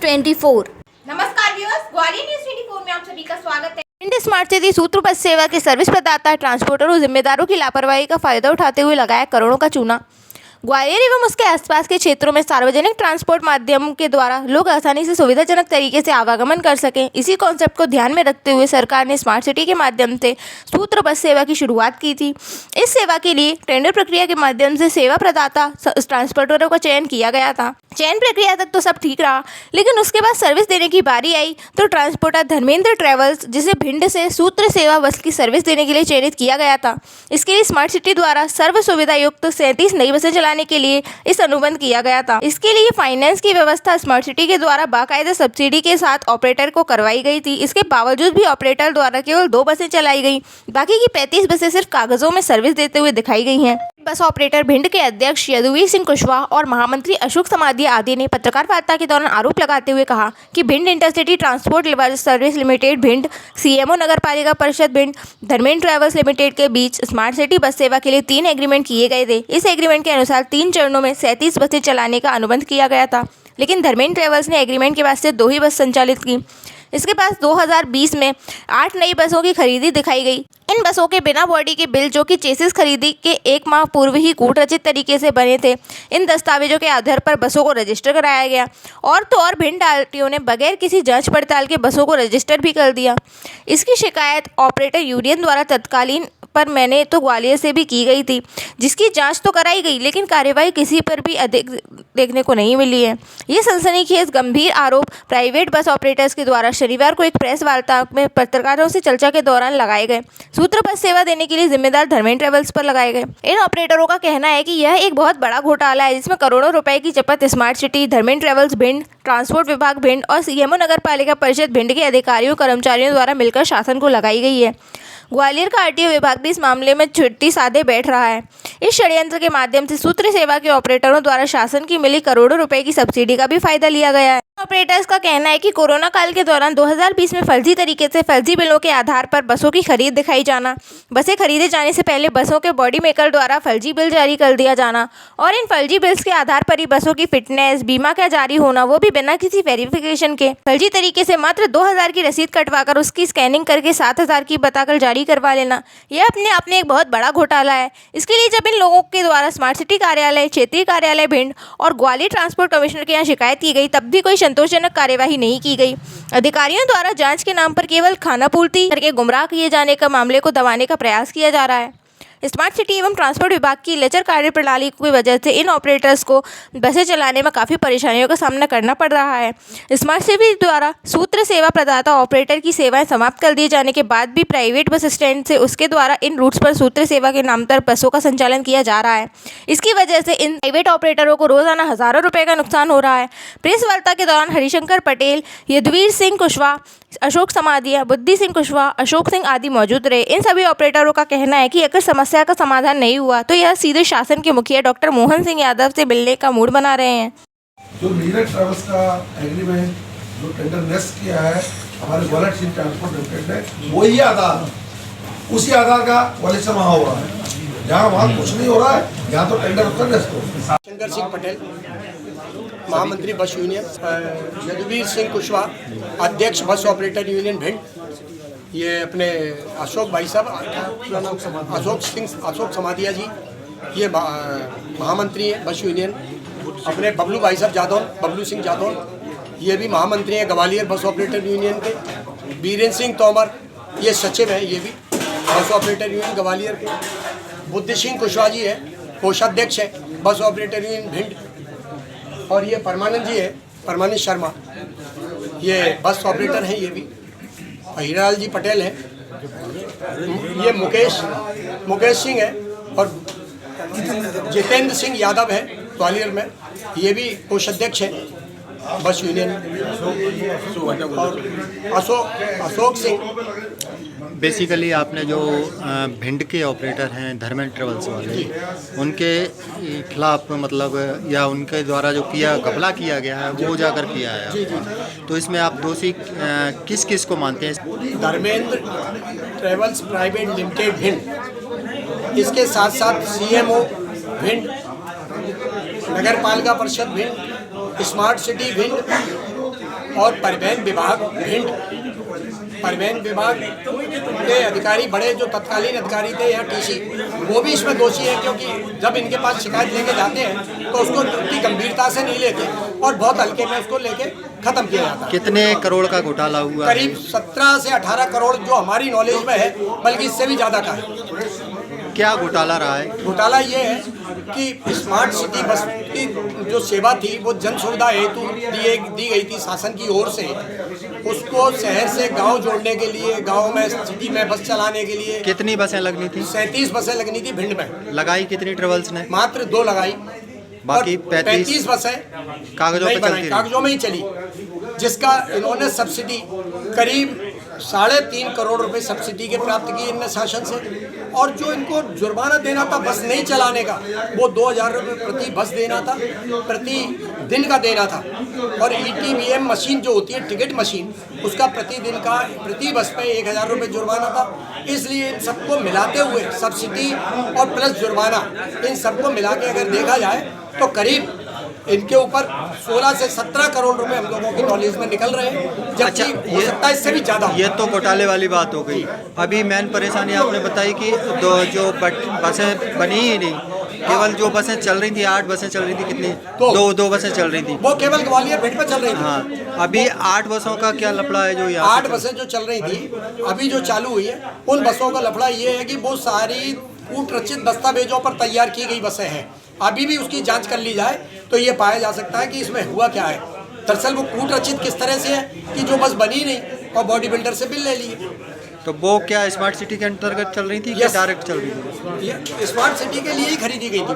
24। नमस्कार viewers, Gwalior news 24 में आप सभी का स्वागत है। भिंड स्मार्ट सिटी सूत्र बस सेवा के सर्विस प्रदाता ट्रांसपोर्टर और जिम्मेदारों की लापरवाही का फायदा उठाते हुए लगाया करोड़ों का चूना। ग्वालियर एवं उसके आसपास के क्षेत्रों में सार्वजनिक ट्रांसपोर्ट माध्यम के द्वारा लोग आसानी से सुविधाजनक तरीके से आवागमन कर सकें, इसी कॉन्सेप्ट को ध्यान में रखते हुए सरकार ने स्मार्ट सिटी के माध्यम से सूत्र बस सेवा की शुरुआत की थी। इस सेवा के लिए टेंडर प्रक्रिया के माध्यम से सेवा प्रदाता ट्रांसपोर्टरों का चयन किया गया था। चयन प्रक्रिया तक तो सब ठीक रहा, लेकिन उसके बाद सर्विस देने की बारी आई तो ट्रांसपोर्टर धर्मेंद्र ट्रेवल्स, जिसे भिंड से सूत्र सेवा बस की सर्विस देने के लिए चयनित किया गया था। इसके लिए स्मार्ट सिटी द्वारा सर्व सुविधा युक्त 37 नई बसें चलाने के लिए इस अनुबंध किया गया था। इसके लिए फाइनेंस की व्यवस्था स्मार्ट सिटी के द्वारा बाकायदा सब्सिडी के साथ ऑपरेटर को करवाई गई थी। इसके बावजूद भी ऑपरेटर द्वारा केवल 2 बसें चलाई गई, बाकी की 35 बसें सिर्फ कागजों में सर्विस देते हुए दिखाई गई हैं। बस ऑपरेटर भिंड के अध्यक्ष यदुवीर सिंह कुशवाहा और महामंत्री अशोक समाधिया आदि ने पत्रकार वार्ता के दौरान आरोप लगाते हुए कहा कि Bhind intercity transport service limited Bhind, CMO नगर पालिका परिषद भिंड, धर्मेंद्र ट्रेवल्स लिमिटेड के बीच स्मार्ट सिटी बस सेवा के लिए 3 एग्रीमेंट किए गए थे। इस एग्रीमेंट के अनुसार 3 चरणों में 37 बसें चलाने का अनुबंध किया गया था, लेकिन धर्मेंद्र ट्रेवल्स ने एग्रीमेंट के बाद से 2 ही बस संचालित की। इसके पास 2020 में 8 नई बसों की खरीदी दिखाई गई। इन बसों के बिना बॉडी के बिल, जो कि चेसिस खरीदी के 1 माह पूर्व ही कूट रचित तरीके से बने थे, इन दस्तावेजों के आधार पर बसों को रजिस्टर कराया गया। और तो और भिंड आरटीओ ने बगैर किसी जांच पड़ताल के बसों को रजिस्टर भी कर दिया। इसकी शिकायत ऑपरेटर यूनियन द्वारा तत्कालीन पर मैंने तो ग्वालियर से भी की गई थी, जिसकी जांच तो कराई गई, लेकिन कार्यवाही किसी पर भी अधिक देखने को नहीं मिली है। ये सनसनीखेज गंभीर आरोप प्राइवेट बस ऑपरेटर्स के द्वारा शनिवार को एक प्रेस वार्ता में पत्रकारों से चर्चा के दौरान लगाए गए। सूत्र बस सेवा देने के लिए जिम्मेदार धर्मेंद्र ट्रेवल्स पर लगाए गए। इन ऑपरेटरों का कहना है कि यह एक बहुत बड़ा घोटाला है, जिसमें करोड़ों रुपए की चपत smart city, Dharmendra travels Bhind, transport विभाग भिंड और सीएमओ नगर पालिका परिषद भिंड के अधिकारियों कर्मचारियों द्वारा मिलकर शासन को लगाई गई है। ग्वालियर का आरटीओ विभाग भी इस मामले में छुट्टी साधे बैठ रहा है। इस षड्यंत्र के माध्यम से सूत्र सेवा के ऑपरेटरों द्वारा शासन की मिली करोड़ों रुपए की सब्सिडी का भी फायदा लिया गया है। ऑपरेटर्स का कहना है कि कोरोना काल के दौरान 2020 में फर्जी तरीके से फर्जी बिलों के आधार पर बसों की खरीद दिखाई जाना, बसें खरीदे जाने से पहले बसों के बॉडी मेकर द्वारा फर्जी बिल जारी कर दिया जाना और इन फर्जी बिल्स के आधार पर ही बसों की फिटनेस, बीमा का जारी होना, वो भी बिना किसी वेरिफिकेशन के। फर्जी तरीके से मात्र 2000 की रसीद कटवाकर उसकी स्कैनिंग करके 7000 की बताकर जारी करवा लेना, यह अपने आप में एक बहुत बड़ा घोटाला है। इसके लिए जब इन लोगों के द्वारा स्मार्ट सिटी कार्यालय, क्षेत्रीय कार्यालय भिंड और ग्वालियर ट्रांसपोर्ट कमिश्नर के यहाँ शिकायत की गई, तब भी कोई संतोषजनक कार्यवाही नहीं की गई। अधिकारियों द्वारा जांच के नाम पर केवल खानापूर्ति करके गुमराह किए जाने का मामले को दबाने का प्रयास किया जा रहा है। स्मार्ट सिटी एवं ट्रांसपोर्ट विभाग की लचर कार्यप्रणाली की वजह से इन ऑपरेटर्स को बसें चलाने में काफ़ी परेशानियों का सामना करना पड़ रहा है। स्मार्ट सिटी द्वारा सूत्र सेवा प्रदाता ऑपरेटर की सेवाएं समाप्त कर दिए जाने के बाद भी प्राइवेट बस स्टैंड से उसके द्वारा इन रूट्स पर सूत्र सेवा के नाम पर बसों का संचालन किया जा रहा है। इसकी वजह से इन प्राइवेट ऑपरेटरों को रोजाना हजारों रुपये का नुकसान हो रहा है। प्रेस वार्ता के दौरान हरिशंकर पटेल, यदुवीर सिंह कुशवाहा, अशोक समाधिया, बुद्धि सिंह कुशवाहा, अशोक सिंह आदि मौजूद रहे। इन सभी ऑपरेटरों का कहना है कि अगर समस्या का समाधान नहीं हुआ तो यह सीधे शासन के मुखिया डॉक्टर मोहन सिंह यादव से मिलने का मूड बना रहे हैं। जो नीरज ट्रेवल्स का एग्रीमेंट जो टेंडर नेक्स्ट किया है हमारे ग्वालियर सिटी ट्रांसपोर्ट लिमिटेड ने, वही आधार, उसी आधार का वॉलेशन वहाँ हो रहा है। जहाँ वहाँ कुछ नहीं हो रहा है, यहाँ तो टेंडर उसका नेक्स्ट हो। शंकर सिंह पटेल, महामंत्री बस यूनियन, यदुवीर सिंह कुशवाहा, अध्यक्ष बस ऑपरेटर यूनियन भिंड, ये अपने अशोक भाई साहब, अशोक समाधिया जी, ये महामंत्री हैं बस यूनियन, अपने बबलू भाई साहब जादौन, बबलू सिंह जादौन, ये भी महामंत्री हैं ग्वालियर बस ऑपरेटर यूनियन के, बीरेंद्र सिंह तोमर, ये सचिव हैं, ये भी बस ऑपरेटर यूनियन ग्वालियर के, बुद्धि सिंह कुशवाहा जी है, कोषाध्यक्ष है बस ऑपरेटर यूनियन भिंड, और ये परमानंद जी है, परमानंद शर्मा, ये बस ऑपरेटर हैं, ये भी हीरालाल जी पटेल हैं, ये मुकेश सिंह है, और जितेंद्र सिंह यादव है ग्वालियर में, ये भी कोषाध्यक्ष है बस यूनियन, और अशोक सिंह। बेसिकली आपने जो भिंड के ऑपरेटर हैं धर्मेंद्र ट्रेवल्स वाले, उनके खिलाफ मतलब या उनके द्वारा जो घपला किया गया है वो जाकर किया है। जी जी। तो इसमें आप दोषी किस किस को मानते हैं? Dharmendra travels private limited Bhind, इसके साथ साथ सीएमओ भिंड, नगर पालिका परिषद भिंड, स्मार्ट सिटी भिंड और परिवहन विभाग भिंड, परिवहन विभाग के अधिकारी, बड़े जो तत्कालीन अधिकारी थे यहाँ टीसी, वो भी इसमें दोषी है, क्योंकि जब इनके पास शिकायत लेके जाते हैं तो उसको उतनी गंभीरता से नहीं लेते और बहुत हल्के में उसको लेके खत्म किया जाता है। कितने करोड़ का घोटाला हुआ? करीब 17 से 18 करोड़ जो हमारी नॉलेज में है, बल्कि इससे भी ज़्यादा का है। क्या घोटाला रहा है? घोटाला ये है कि स्मार्ट सिटी बस की जो सेवा थी वो जन सुविधा हेतु दी गई थी शासन की ओर से। उसको शहर से गांव जोड़ने के लिए, गांव में सिटी में बस चलाने के लिए कितनी बसें लगनी थी? 37 बसें लगनी थी भिंड में। लगाई कितनी ट्रेवल्स ने? मात्र 2 लगाई, बाकी और 35 बसें कागजों पे चलती रही। कागजों में ही चली, जिसका इन्होंने सब्सिडी करीब 3.5 करोड़ रुपए सब्सिडी के प्राप्त की इनने शासन से। और जो इनको जुर्माना देना था बस नहीं चलाने का, वो 2000 रुपये प्रति बस देना था, प्रति दिन का देना था। और ETVM मशीन जो होती है टिकट मशीन, उसका प्रतिदिन का प्रति बस पे 1000 रुपये जुर्माना था। इसलिए इन सबको मिलाते हुए सब्सिडी और प्लस जुर्माना, इन सबको मिला के अगर देखा जाए तो करीब इनके ऊपर 16 से 17 करोड़ रुपए हम लोगों की नॉलेज में निकल रहे हैं, जबकि हो सकता है इससे भी ज़्यादा। ये तो घोटाले वाली बात हो गई। अभी मेन परेशानी आपने बताई कि जो बसें बनी ही नहीं, केवल जो बसें चल रही थी, 8 बसें चल रही थी, कितनी? दो बसें चल रही थी, वो केवल ग्वालियर भिंड पे चल रही थी। हाँ, अभी 8 बसों का क्या लफड़ा है जो यहाँ? 8 बसें जो चल रही थी अभी जो चालू हुई है, उन बसों का लफड़ा ये है कि वो सारी कूट रचित दस्तावेजों पर तैयार की गई बसें हैं। अभी भी उसकी जांच कर ली जाए तो ये पाया जा सकता है कि इसमें हुआ क्या है। दरअसल वो कूट रचित किस तरह से है कि जो बस बनी नहीं और बॉडी बिल्डर से बिल ले लिए। तो वो क्या स्मार्ट सिटी के अंतर्गत चल रही थी या डायरेक्ट चल रही थी? ये स्मार्ट सिटी के लिए ही खरीदी गई थी।